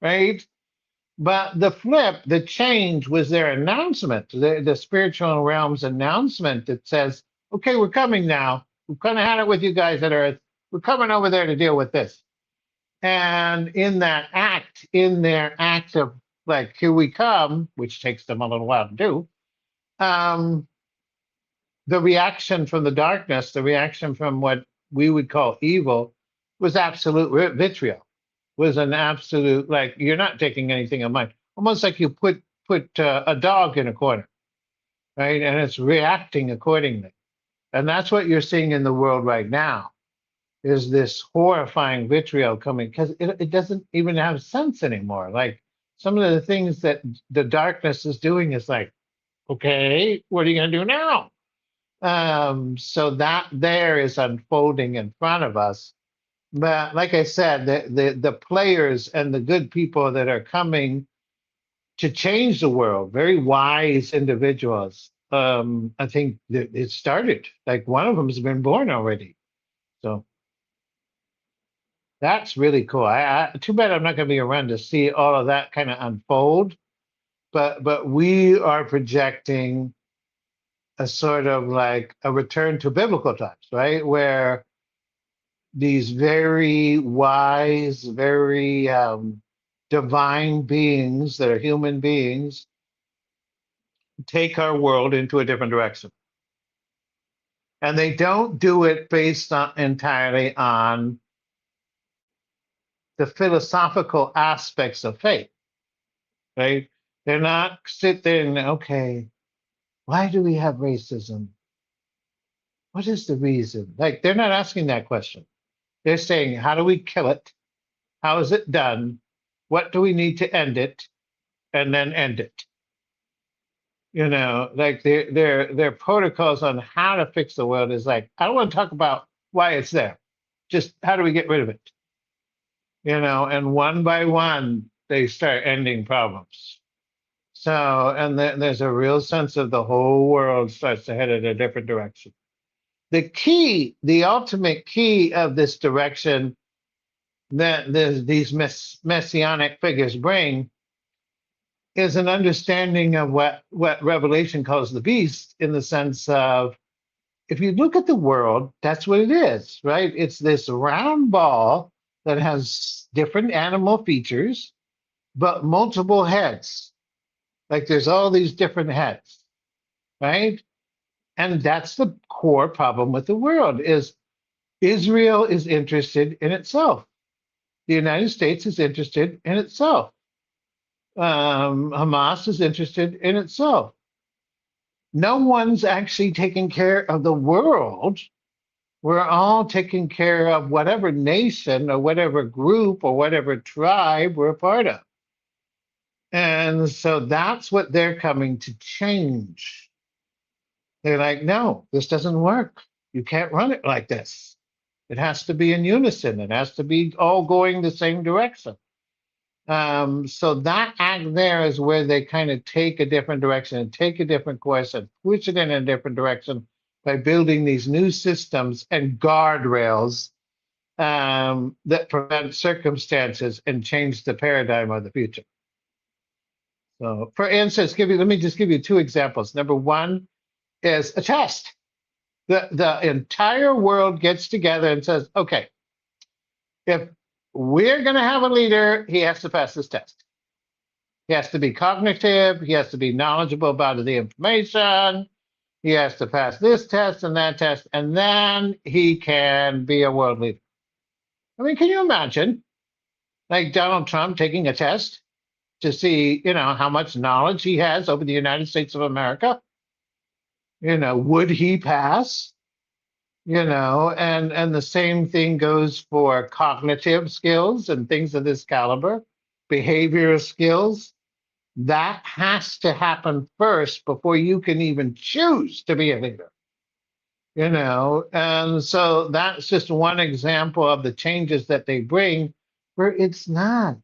Right? But the flip, the change was their announcement, the spiritual realm's announcement that says, okay, we're coming now. We've kind of had it with you guys at Earth. We're coming over there to deal with this. And in their act of like, here we come, which takes them a little while to do, the reaction from the darkness, the reaction from what we would call evil, was absolute vitriol. Was an absolute, like, you're not taking anything of mine. Almost like you put a dog in a corner, right? And it's reacting accordingly. And that's what you're seeing in the world right now, is this horrifying vitriol coming, because it doesn't even have sense anymore. Like, some of the things that the darkness is doing is like, okay, what are you going to do now? So that there is unfolding in front of us. But like I said, the players and the good people that are coming to change the world, very wise individuals. I think that it started. Like, one of them has been born already. So that's really cool. Too bad I'm not going to be around to see all of that kind of unfold. But we are projecting a sort of like a return to biblical times, right? Where these very wise, very divine beings that are human beings take our world into a different direction. And they don't do it based entirely on the philosophical aspects of faith, right? They're not sit there and, okay, why do we have racism? What is the reason? Like, they're not asking that question. They're saying, how do we kill it? How is it done? What do we need to end it? And then end it. Like their protocols on how to fix the world is like, I don't want to talk about why it's there. Just how do we get rid of it? And one by one, they start ending problems. So, and there's a real sense of the whole world starts to head in a different direction. The ultimate key of this direction that these messianic figures bring is an understanding of what Revelation calls the beast, in the sense of, if you look at the world, that's what it is, right? It's this round ball that has different animal features, but multiple heads. Like, there's all these different heads, right? And that's the core problem with the world, is Israel is interested in itself. The United States is interested in itself. Hamas is interested in itself. No one's actually taking care of the world. We're all taking care of whatever nation or whatever group or whatever tribe we're a part of. And so that's what they're coming to change. They're like, no, this doesn't work. You can't run it like this. It has to be in unison. It has to be all going the same direction. So that act there is where they kind of take a different direction and take a different course and push it in a different direction by building these new systems and guardrails that prevent circumstances and change the paradigm of the future. So, for instance, let me just give you two examples. Number one is a test. The entire world gets together and says, okay, if we're going to have a leader, he has to pass this test. He has to be cognitive. He has to be knowledgeable about the information. He has to pass this test and that test, and then he can be a world leader. I mean, can you imagine, like Donald Trump taking a test to see, how much knowledge he has over the United States of America? Would he pass? And the same thing goes for cognitive skills and things of this caliber, behavioral skills. That has to happen first before you can even choose to be a leader. And so that's just one example of the changes that they bring, where it's not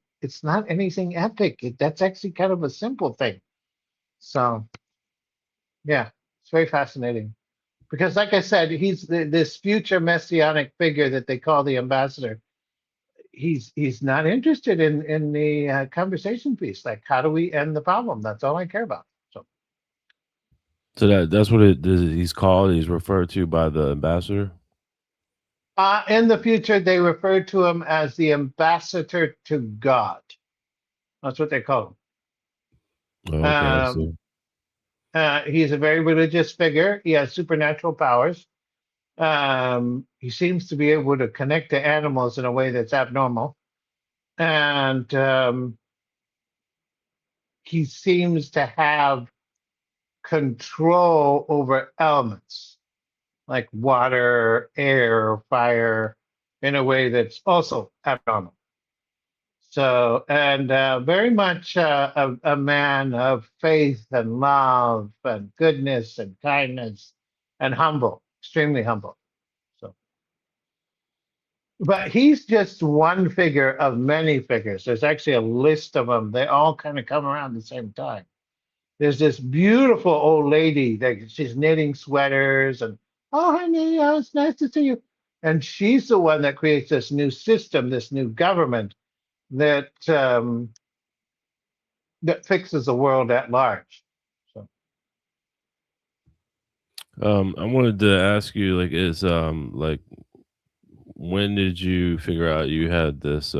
anything epic. That's actually kind of a simple thing. So yeah, it's very fascinating. Because, like I said, he's this future messianic figure that they call the ambassador. He's not interested in the conversation piece. Like, how do we end the problem? That's all I care about. So, So that's what he's called. He's referred to by the ambassador. in the future, they refer to him as the ambassador to God. That's what they call Oh, him. okay, I see. He's a very religious figure. He has supernatural powers. He seems to be able to connect to animals in a way that's abnormal. And he seems to have control over elements like water, air, fire, in a way that's also abnormal. So, and very much a man of faith and love and goodness and kindness and humble, extremely humble. So, but he's just one figure of many figures. There's actually a list of them. They all kind of come around the same time. There's this beautiful old lady that she's knitting sweaters and, oh, honey, oh, it's nice to see you. And she's the one that creates this new system, this new government that that fixes the world at large. So, I wanted to ask you, like, like, when did you figure out you had this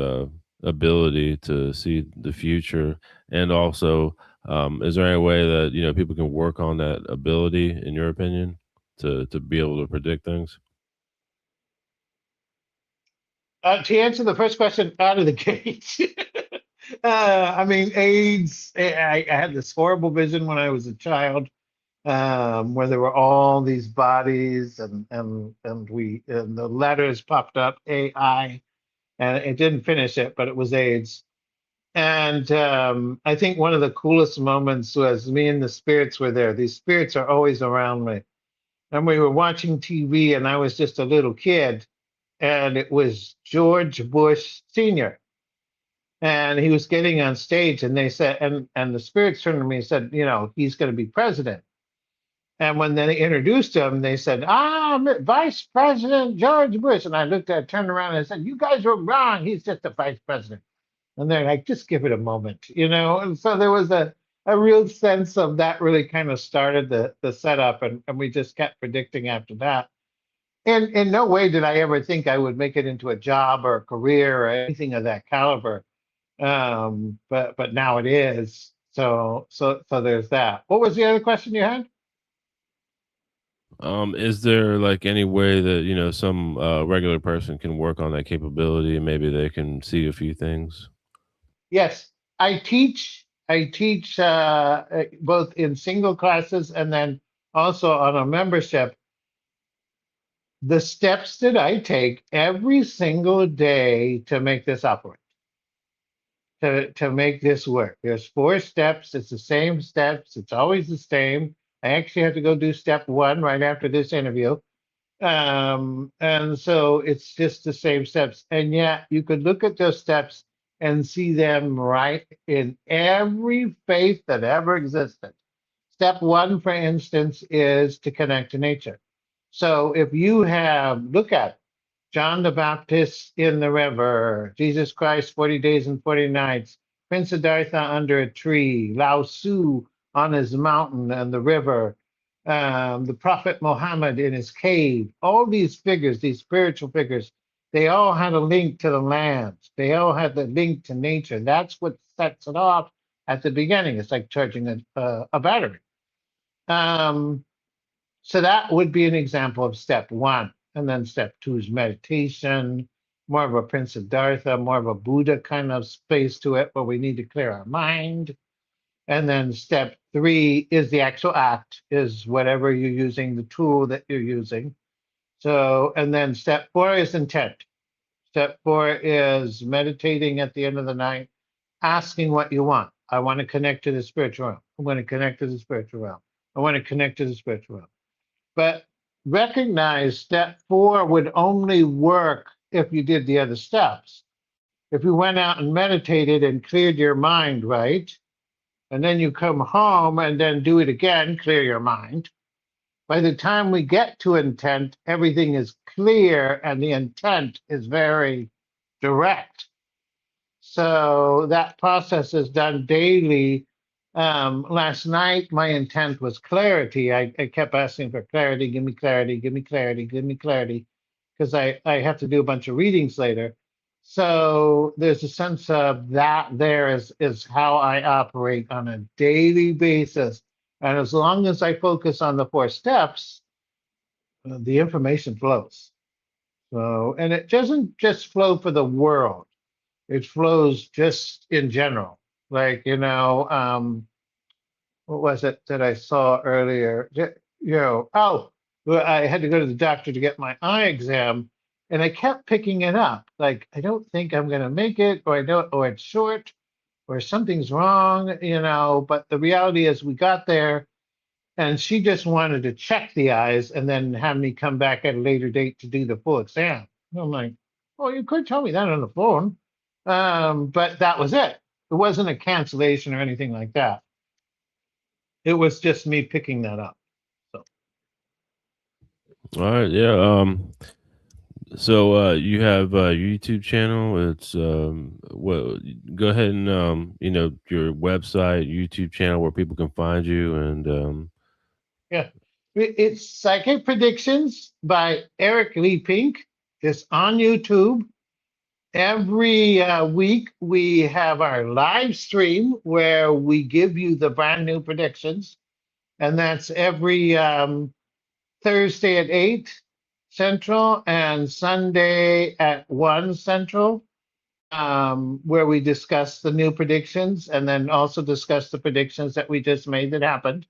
ability to see the future, and also, is there any way that people can work on that ability, in your opinion, to be able to predict things? to answer the first question out of the gate, I mean, AIDS. I had this horrible vision when I was a child, where there were all these bodies, and the letters popped up AI, and it didn't finish it, but it was AIDS. And I think one of the coolest moments was me and the spirits were there. These spirits are always around me, and we were watching TV, and I was just a little kid, and it was George Bush Sr. And he was getting on stage, and they said, and the spirits turned to me and said, he's going to be president. And when they introduced him, they said, Vice President George Bush. And I turned around and said, you guys were wrong. He's just the vice president. And they're like, just give it a moment. And so there was a real sense of that really kind of started the setup, and we just kept predicting after that. And in no way did I ever think I would make it into a job or a career or anything of that caliber. But now it is. So there's that. What was the other question you had? Is there, like, any way that some regular person can work on that capability, and maybe they can see a few things? Yes, I teach. I teach both in single classes and then also on a membership. The steps that I take every single day to make this operate, to make this work. There's 4 steps. It's the same steps. It's always the same. I actually have to go do step 1 right after this interview. And so it's just the same steps. And yet you could look at those steps and see them right in every faith that ever existed. Step one, for instance, is to connect to nature. So if you have, look at John the Baptist in the river, Jesus Christ 40 days and 40 nights, Prince Siddhartha under a tree, Lao Tzu on his mountain and the river, the Prophet Muhammad in his cave, all these figures, these spiritual figures, they all had a link to the land. They all had the link to nature. That's what sets it off at the beginning. It's like charging a battery. Um, so that would be an example of step one. And then step two is meditation, more of a Prince Siddhartha, more of a Buddha kind of space to it, where we need to clear our mind. And then step three is the actual act, is whatever you're using, the tool that you're using. So, and then step four is intent. Step four is meditating at the end of the night, asking what you want. I want to connect to the spiritual realm. I want to connect to the spiritual realm. I want to connect to the spiritual realm. But recognize step four would only work if you did the other steps. If you went out and meditated and cleared your mind, right? And then you come home and then do it again, clear your mind. By the time we get to intent, everything is clear and the intent is very direct. So that process is done daily. Last night, my intent was clarity. I kept asking for clarity, give me clarity, give me clarity, give me clarity, because I have to do a bunch of readings later. So there's a sense of that there is how I operate on a daily basis. And as long as I focus on the four steps, the information flows. So, and it doesn't just flow for the world, it flows just in general. Like, what was it that I saw earlier? Well, I had to go to the doctor to get my eye exam, and I kept picking it up. Like, I don't think I'm going to make it, or I don't, or it's short, or something's wrong. But the reality is, we got there, and she just wanted to check the eyes and then have me come back at a later date to do the full exam. And I'm like, well, you could tell me that on the phone. But that was it. It wasn't a cancellation or anything like that. It was just me picking that up. So All right, yeah. So you have a YouTube channel. It's well, go ahead and your website, YouTube channel where people can find you and yeah, it's Psychic Predictions by Eric Leigh Pink. It's on YouTube. Every week we have our live stream where we give you the brand new predictions, and that's every Thursday at 8 Central and Sunday at 1 Central, where we discuss the new predictions and then also discuss the predictions that we just made that happened.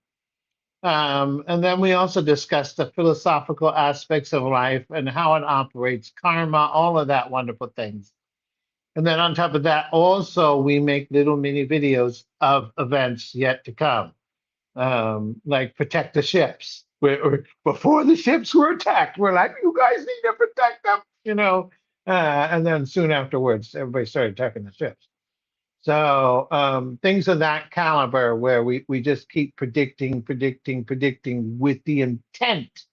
And then we also discuss the philosophical aspects of life and how it operates, karma, all of that wonderful things. And then on top of that, also we make little mini videos of events yet to come, like protect the ships. Before the ships were attacked, we're like, you guys need to protect them. And then soon afterwards, everybody started attacking the ships. So things of that caliber, where we just keep predicting with the intent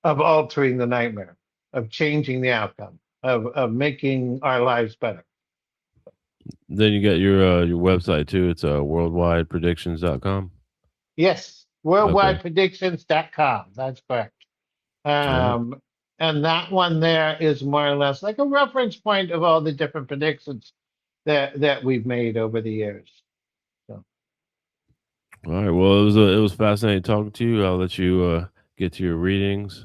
of altering the nightmare, of changing the outcome, of making our lives better. then you got your website too. It's worldwidepredictions.com. Yes, Okay. worldwidepredictions.com. That's correct. All right. And that one there is more or less like a reference point of all the different predictions that we've made over the years. So All right. Well, it was fascinating talking to you. I'll let you get to your readings.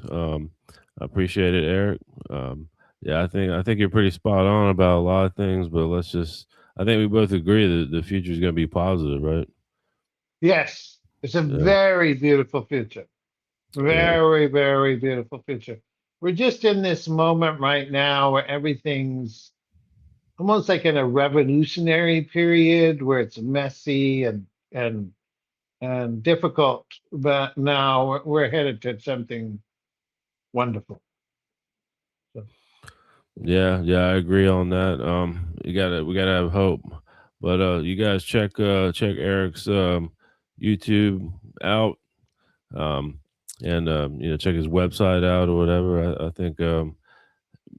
I appreciate it, Eric. Um, yeah, I think you're pretty spot on about a lot of things, but I think we both agree that the future is going to be positive, right? yes, it's a Yeah. very beautiful future. Yeah. Very, very beautiful future. We're just in this moment right now where everything's almost like in a revolutionary period where it's messy and and difficult, but now we're headed to something wonderful. So, Yeah, I agree on that. We gotta have hope. But you guys check Eric's YouTube out, um, and check his website out or whatever. I think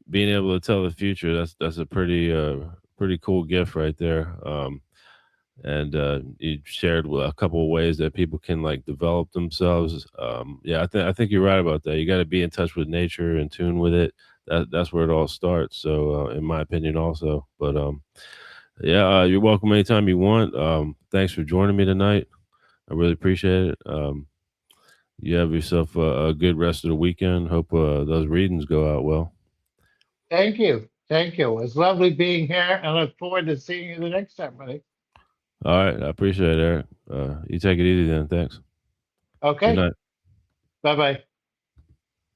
being able to tell the future, that's a pretty cool gift right there. And you shared a couple of ways that people can like develop themselves. Yeah, I think you're right about that. You got to be in touch with nature, in tune with it. That's where it all starts. So, in my opinion, also. But yeah, you're welcome anytime you want. Thanks for joining me tonight. I really appreciate it. You have yourself a good rest of the weekend. Hope those readings go out well. Thank you. Thank you. It was lovely being here. I look forward to seeing you the next time, buddy. All right, I appreciate it, Eric. You take it easy then. Thanks. Good Okay. night. Bye bye.